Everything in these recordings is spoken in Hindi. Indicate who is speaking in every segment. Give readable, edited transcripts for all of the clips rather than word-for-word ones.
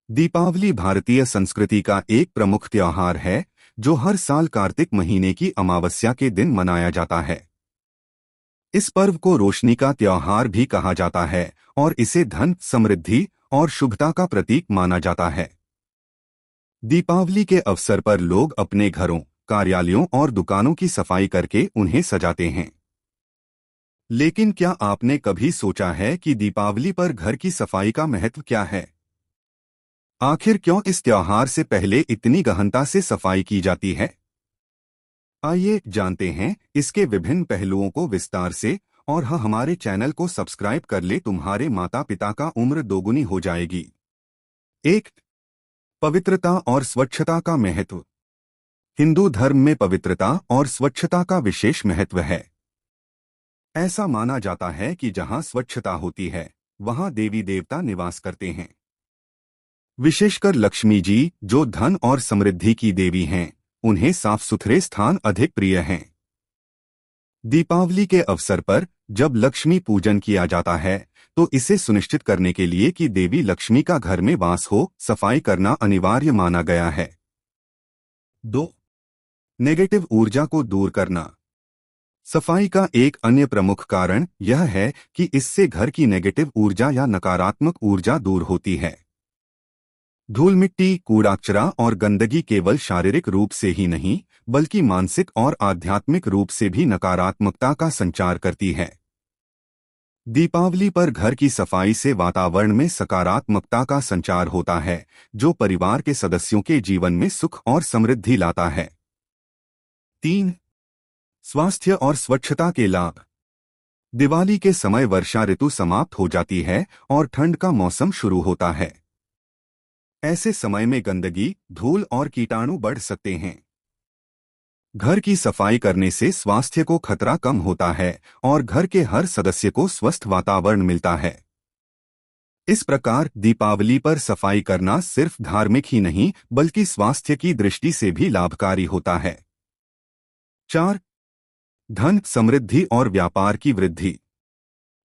Speaker 1: दीपावली भारतीय संस्कृति का एक प्रमुख त्योहार है जो हर साल कार्तिक महीने की अमावस्या के दिन मनाया जाता है। इस पर्व को रोशनी का त्योहार भी कहा जाता है और इसे धन, समृद्धि और शुभता का प्रतीक माना जाता है। दीपावली के अवसर पर लोग अपने घरों, कार्यालयों और दुकानों की सफाई करके उन्हें सजाते हैं। लेकिन क्या आपने कभी सोचा है कि दीपावली पर घर की सफाई का महत्व क्या है? आखिर क्यों इस त्योहार से पहले इतनी गहनता से सफाई की जाती है? आइए जानते हैं इसके विभिन्न पहलुओं को विस्तार से। और हाँ, हमारे चैनल को सब्सक्राइब कर ले, तुम्हारे माता पिता का उम्र दोगुनी हो जाएगी। 1. पवित्रता और स्वच्छता का महत्व। हिंदू धर्म में पवित्रता और स्वच्छता का विशेष महत्व है। ऐसा माना जाता है कि जहां स्वच्छता होती है वहां देवी देवता निवास करते हैं। विशेषकर लक्ष्मी जी, जो धन और समृद्धि की देवी हैं, उन्हें साफ सुथरे स्थान अधिक प्रिय हैं। दीपावली के अवसर पर जब लक्ष्मी पूजन किया जाता है तो इसे सुनिश्चित करने के लिए कि देवी लक्ष्मी का घर में वास हो, सफाई करना अनिवार्य माना गया है। 2. नेगेटिव ऊर्जा को दूर करना। सफाई का एक अन्य प्रमुख कारण यह है कि इससे घर की नेगेटिव ऊर्जा या नकारात्मक ऊर्जा दूर होती है। धूल मिट्टी, कूड़ा कचरा और गंदगी केवल शारीरिक रूप से ही नहीं बल्कि मानसिक और आध्यात्मिक रूप से भी नकारात्मकता का संचार करती है। दीपावली पर घर की सफाई से वातावरण में सकारात्मकता का संचार होता है, जो परिवार के सदस्यों के जीवन में सुख और समृद्धि लाता है। 3. स्वास्थ्य और स्वच्छता के लाभ। दिवाली के समय वर्षा ऋतु समाप्त हो जाती है और ठंड का मौसम शुरू होता है। ऐसे समय में गंदगी, धूल और कीटाणु बढ़ सकते हैं। घर की सफाई करने से स्वास्थ्य को खतरा कम होता है और घर के हर सदस्य को स्वस्थ वातावरण मिलता है। इस प्रकार दीपावली पर सफाई करना सिर्फ धार्मिक ही नहीं बल्कि स्वास्थ्य की दृष्टि से भी लाभकारी होता है। 4. धन, समृद्धि और व्यापार की वृद्धि।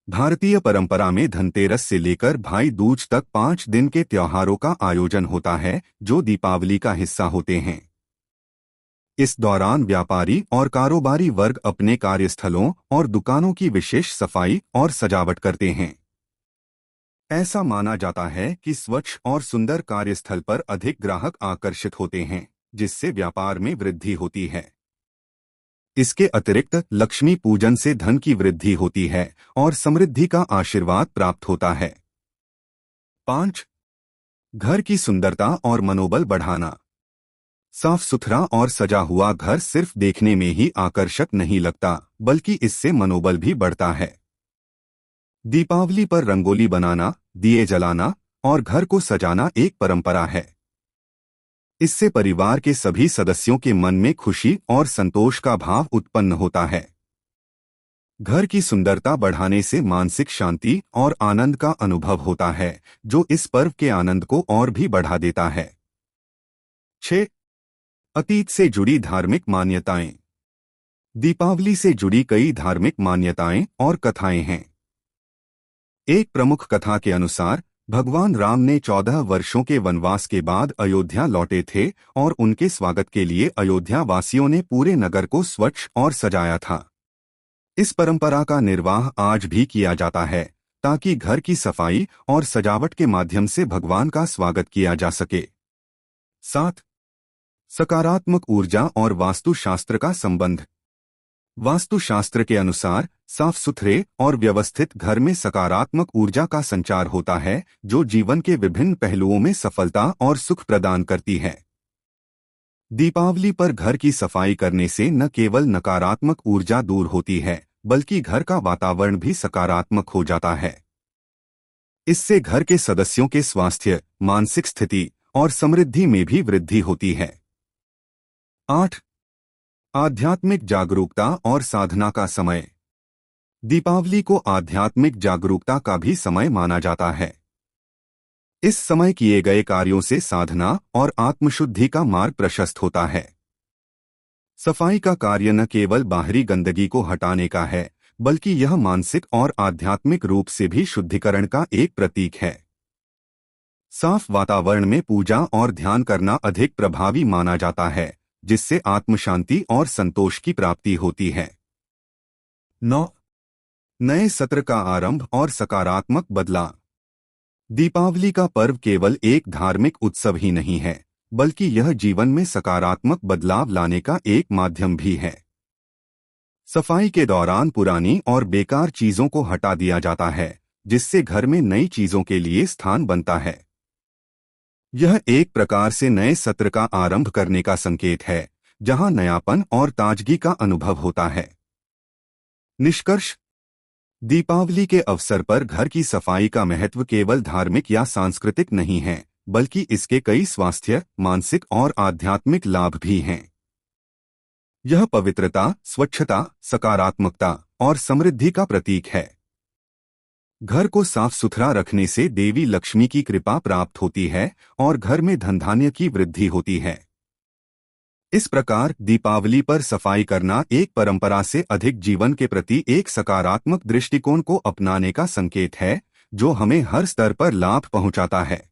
Speaker 1: भारतीय परंपरा में धनतेरस से लेकर भाई दूज तक 5 दिन के त्योहारों का आयोजन होता है जो दीपावली का हिस्सा होते हैं। इस दौरान व्यापारी और कारोबारी वर्ग अपने कार्यस्थलों और दुकानों की विशेष सफाई और सजावट करते हैं। ऐसा माना जाता है कि स्वच्छ और सुंदर कार्यस्थल पर अधिक ग्राहक आकर्षित होते हैं, जिससे व्यापार में वृद्धि होती है। इसके अतिरिक्त लक्ष्मी पूजन से धन की वृद्धि होती है और समृद्धि का आशीर्वाद प्राप्त होता है। 5. घर की सुंदरता और मनोबल बढ़ाना। साफ सुथरा और सजा हुआ घर सिर्फ देखने में ही आकर्षक नहीं लगता बल्कि इससे मनोबल भी बढ़ता है। दीपावली पर रंगोली बनाना, दिए जलाना और घर को सजाना एक परंपरा है। इससे परिवार के सभी सदस्यों के मन में खुशी और संतोष का भाव उत्पन्न होता है। घर की सुंदरता बढ़ाने से मानसिक शांति और आनंद का अनुभव होता है, जो इस पर्व के आनंद को और भी बढ़ा देता है। 6. अतीत से जुड़ी धार्मिक मान्यताएं। दीपावली से जुड़ी कई धार्मिक मान्यताएं और कथाएं हैं। एक प्रमुख कथा के अनुसार भगवान राम ने 14 वर्षों के वनवास के बाद अयोध्या लौटे थे और उनके स्वागत के लिए अयोध्या वासियों ने पूरे नगर को स्वच्छ और सजाया था। इस परंपरा का निर्वाह आज भी किया जाता है ताकि घर की सफाई और सजावट के माध्यम से भगवान का स्वागत किया जा सके। 7. सकारात्मक ऊर्जा और वास्तुशास्त्र का संबंध। वास्तुशास्त्र के अनुसार साफ सुथरे और व्यवस्थित घर में सकारात्मक ऊर्जा का संचार होता है, जो जीवन के विभिन्न पहलुओं में सफलता और सुख प्रदान करती है। दीपावली पर घर की सफाई करने से न केवल नकारात्मक ऊर्जा दूर होती है बल्कि घर का वातावरण भी सकारात्मक हो जाता है। इससे घर के सदस्यों के स्वास्थ्य, मानसिक स्थिति और समृद्धि में भी वृद्धि होती है। 8. आध्यात्मिक जागरूकता और साधना का समय। दीपावली को आध्यात्मिक जागरूकता का भी समय माना जाता है। इस समय किए गए कार्यों से साधना और आत्मशुद्धि का मार्ग प्रशस्त होता है। सफाई का कार्य न केवल बाहरी गंदगी को हटाने का है बल्कि यह मानसिक और आध्यात्मिक रूप से भी शुद्धिकरण का एक प्रतीक है। साफ वातावरण में पूजा और ध्यान करना अधिक प्रभावी माना जाता है, जिससे आत्मशांति और संतोष की प्राप्ति होती है। 9. नए सत्र का आरंभ और सकारात्मक बदलाव। दीपावली का पर्व केवल एक धार्मिक उत्सव ही नहीं है, बल्कि यह जीवन में सकारात्मक बदलाव लाने का एक माध्यम भी है। सफाई के दौरान पुरानी और बेकार चीजों को हटा दिया जाता है, जिससे घर में नई चीजों के लिए स्थान बनता है। यह एक प्रकार से नए सत्र का आरंभ करने का संकेत है, जहां नयापन और ताजगी का अनुभव होता है। निष्कर्ष: दीपावली के अवसर पर घर की सफाई का महत्व केवल धार्मिक या सांस्कृतिक नहीं है, बल्कि इसके कई स्वास्थ्य, मानसिक और आध्यात्मिक लाभ भी हैं। यह पवित्रता, स्वच्छता, सकारात्मकता और समृद्धि का प्रतीक है। घर को साफ सुथरा रखने से देवी लक्ष्मी की कृपा प्राप्त होती है और घर में धनधान्य की वृद्धि होती है। इस प्रकार दीपावली पर सफाई करना एक परंपरा से अधिक जीवन के प्रति एक सकारात्मक दृष्टिकोण को अपनाने का संकेत है, जो हमें हर स्तर पर लाभ पहुंचाता है।